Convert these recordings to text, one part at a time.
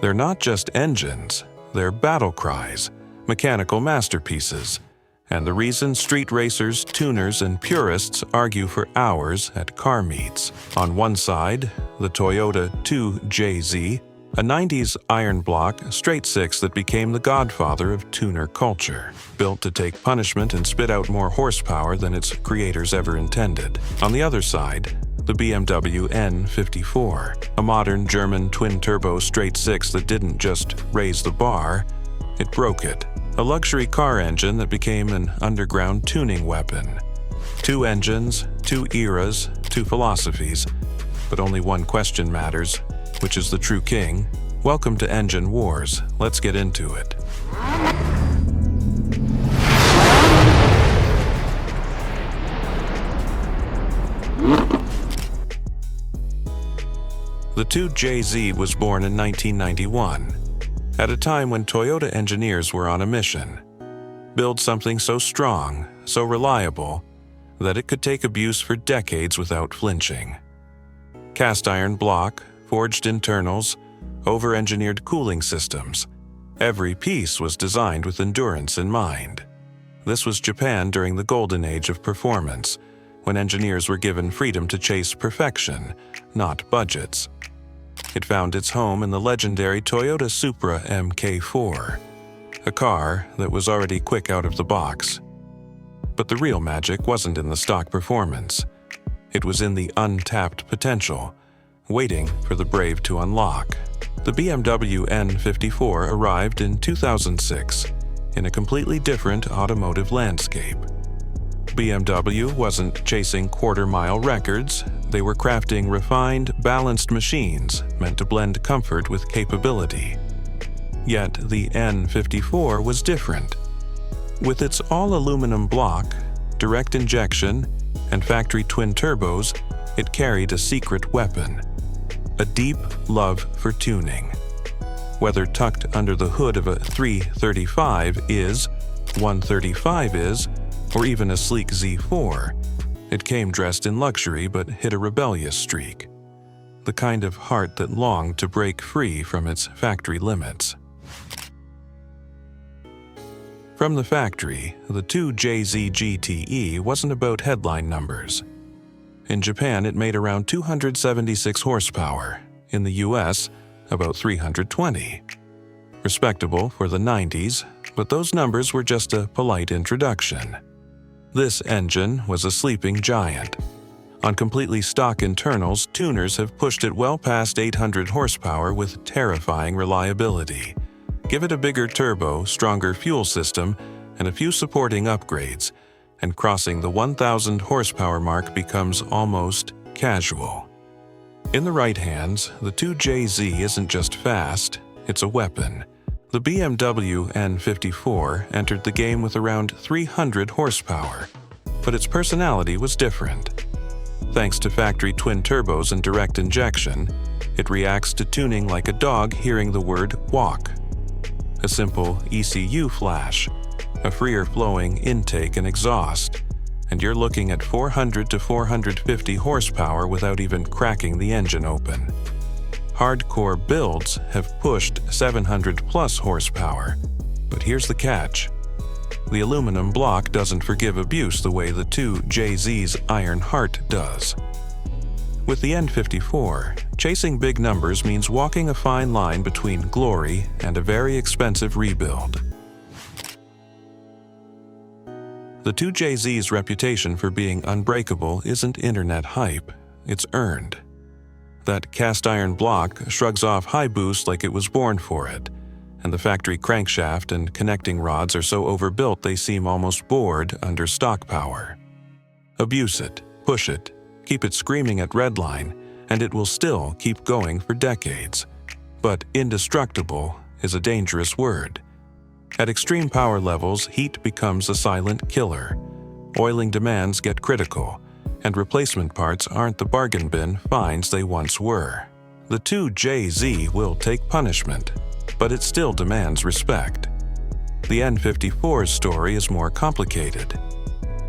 They're not just engines, they're battle cries, mechanical masterpieces, and the reason street racers, tuners, and purists argue for hours at car meets. On one side, the Toyota 2JZ, a 90s iron block straight six that became the godfather of tuner culture, built to take punishment and spit out more horsepower than its creators ever intended. On the other side, the BMW N54, a modern German twin-turbo straight six that didn't just raise the bar, it broke it. A luxury car engine that became an underground tuning weapon. Two engines, two eras, two philosophies, but only one question matters, which is the true king. Welcome to Engine Wars. Let's get into it. The 2JZ was born in 1991. At a time when Toyota engineers were on a mission. Build something so strong, so reliable, that it could take abuse for decades without flinching. Cast iron block, forged internals, over-engineered cooling systems. Every piece was designed with endurance in mind. This was Japan during the golden age of performance, when engineers were given freedom to chase perfection, not budgets. It found its home in the legendary Toyota Supra Mk4, a car that was already quick out of the box. But the real magic wasn't in the stock performance. It was in the untapped potential, waiting for the brave to unlock. The BMW N54 arrived in 2006 in a completely different automotive landscape. BMW wasn't chasing quarter-mile records. They were crafting refined, balanced machines meant to blend comfort with capability. Yet the N54 was different. With its all-aluminum block, direct injection, and factory twin turbos, it carried a secret weapon: a deep love for tuning. Whether tucked under the hood of a 335 is, 135 is, or even a sleek Z4, it came dressed in luxury but hid a rebellious streak. The kind of heart that longed to break free from its factory limits. From the factory, the 2JZ GTE wasn't about headline numbers. In Japan, it made around 276 horsepower. In the US, about 320. Respectable for the 90s, but those numbers were just a polite introduction. This engine was a sleeping giant. On completely stock internals, tuners have pushed it well past 800 horsepower with terrifying reliability. Give it a bigger turbo, stronger fuel system, and a few supporting upgrades, and crossing the 1,000 horsepower mark becomes almost casual. In the right hands, the 2JZ isn't just fast, it's a weapon. The BMW N54 entered the game with around 300 horsepower, but its personality was different. Thanks to factory twin turbos and direct injection, it reacts to tuning like a dog hearing the word walk. A simple ECU flash, a freer flowing intake and exhaust, and you're looking at 400 to 450 horsepower without even cracking the engine open. Hardcore builds have pushed 700 plus horsepower, but here's the catch. The aluminum block doesn't forgive abuse the way the 2JZ's iron heart does. With the N54, chasing big numbers means walking a fine line between glory and a very expensive rebuild. The 2JZ's reputation for being unbreakable isn't internet hype, it's earned. That cast iron block shrugs off high boost like it was born for it, and the factory crankshaft and connecting rods are so overbuilt they seem almost bored under stock power. Abuse it, push it, keep it screaming at redline, and it will still keep going for decades. But indestructible is a dangerous word. At extreme power levels, heat becomes a silent killer. Oiling demands get critical, and replacement parts aren't the bargain bin finds they once were. The 2JZ will take punishment, but it still demands respect. The N54's story is more complicated.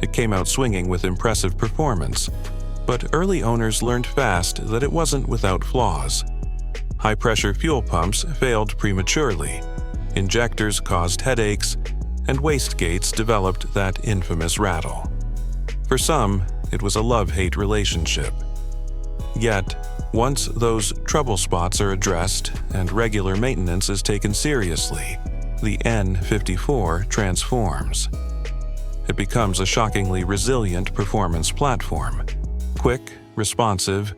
It came out swinging with impressive performance, but early owners learned fast that it wasn't without flaws. High-pressure fuel pumps failed prematurely, injectors caused headaches, and wastegates developed that infamous rattle. For some, it was a love-hate relationship. Yet, once those trouble spots are addressed and regular maintenance is taken seriously, the N54 transforms. It becomes a shockingly resilient performance platform, quick, responsive,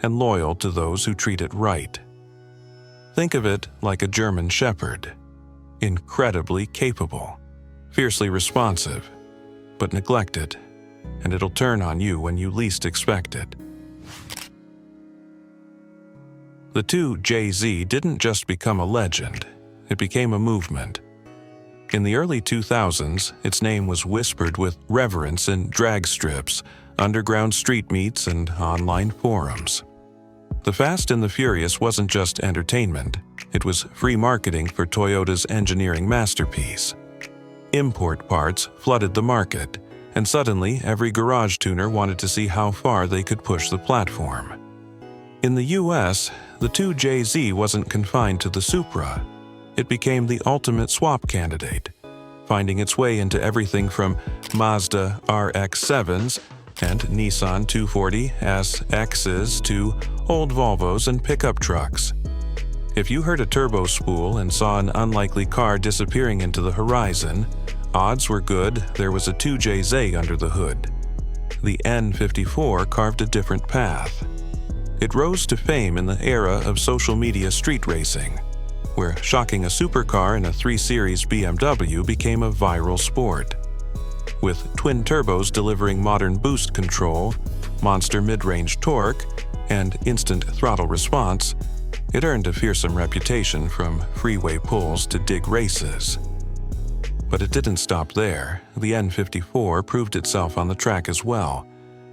and loyal to those who treat it right. Think of it like a German Shepherd, incredibly capable, fiercely responsive, but neglect it, and it'll turn on you when you least expect it. The 2JZ didn't just become a legend, it became a movement. In the early 2000s, its name was whispered with reverence in drag strips, underground street meets, and online forums. The Fast and the Furious wasn't just entertainment, it was free marketing for Toyota's engineering masterpiece. Import parts flooded the market, and suddenly every garage tuner wanted to see how far they could push the platform. In the US, the 2JZ wasn't confined to the Supra. It became the ultimate swap candidate, finding its way into everything from Mazda RX-7s and Nissan 240SXs to old Volvos and pickup trucks. If you heard a turbo spool and saw an unlikely car disappearing into the horizon, odds were good there was a 2JZ under the hood. The N54 carved a different path. It rose to fame in the era of social media street racing, where shocking a supercar in a 3 Series BMW became a viral sport. With twin turbos delivering modern boost control, monster mid-range torque, and instant throttle response, it earned a fearsome reputation from freeway pulls to dig races. But it didn't stop there. The N54 proved itself on the track as well,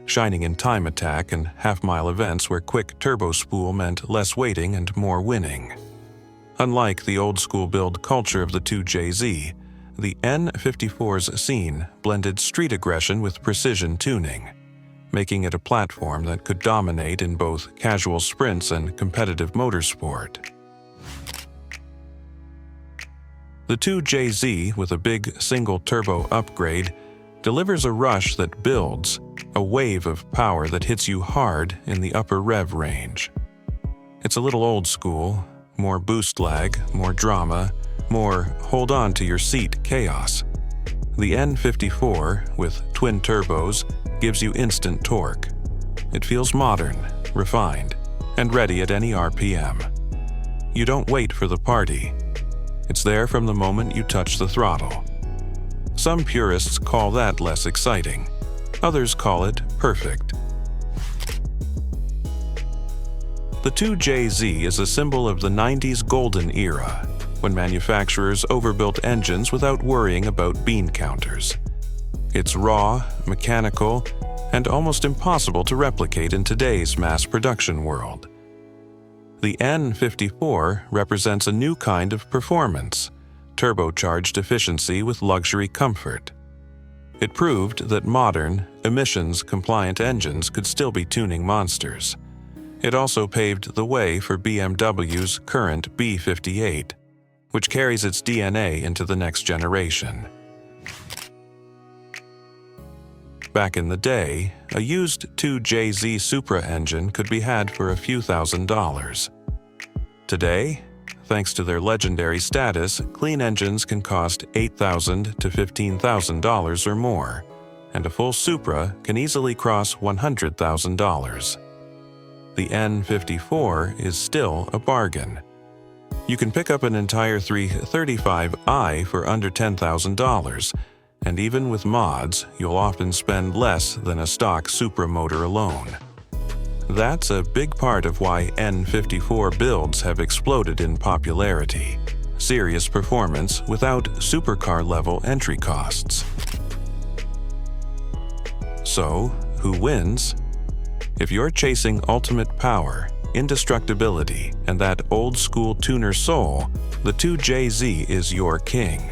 shining in time attack and half-mile events where quick turbo spool meant less waiting and more winning. Unlike the old-school build culture of the 2JZ, the N54's scene blended street aggression with precision tuning, making it a platform that could dominate in both casual sprints and competitive motorsport. The 2JZ, with a big single-turbo upgrade, delivers a rush that builds, a wave of power that hits you hard in the upper rev range. It's a little old-school, more boost lag, more drama, more hold-on-to-your-seat chaos. The N54, with twin turbos, gives you instant torque. It feels modern, refined, and ready at any RPM. You don't wait for the party. It's there from the moment you touch the throttle. Some purists call that less exciting. Others call it perfect. The 2JZ is a symbol of the 90s golden era, when manufacturers overbuilt engines without worrying about bean counters. It's raw, mechanical, and almost impossible to replicate in today's mass production world. The N54 represents a new kind of performance, turbocharged efficiency with luxury comfort. It proved that modern, emissions-compliant engines could still be tuning monsters. It also paved the way for BMW's current B58, which carries its DNA into the next generation. Back in the day, a used 2JZ Supra engine could be had for a few $1,000s. Today, thanks to their legendary status, clean engines can cost $8,000 to $15,000 or more, and a full Supra can easily cross $100,000. The N54 is still a bargain. You can pick up an entire 335i for under $10,000, and even with mods, you'll often spend less than a stock Supra motor alone. That's a big part of why N54 builds have exploded in popularity. Serious performance without supercar-level entry costs. So, who wins? If you're chasing ultimate power, indestructibility, and that old-school tuner soul, the 2JZ is your king.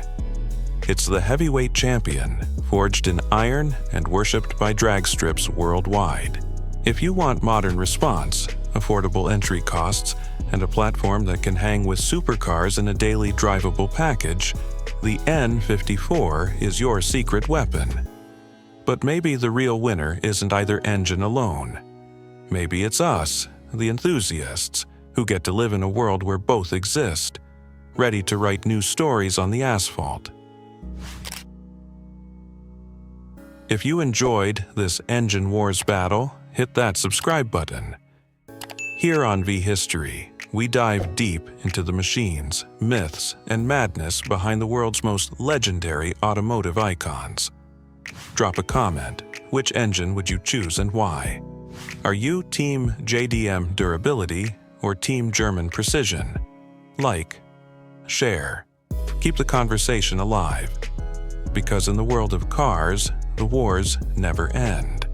It's the heavyweight champion, forged in iron and worshipped by drag strips worldwide. If you want modern response, affordable entry costs, and a platform that can hang with supercars in a daily drivable package, the N54 is your secret weapon. But maybe the real winner isn't either engine alone. Maybe it's us, the enthusiasts, who get to live in a world where both exist, ready to write new stories on the asphalt. If you enjoyed this Engine Wars battle, hit that subscribe button. Here on VeHistory, we dive deep into the machines, myths, and madness behind the world's most legendary automotive icons. Drop a comment. Which engine would you choose and why? Are you Team JDM durability or Team German precision? Like, share, keep the conversation alive. Because in the world of cars, the wars never end.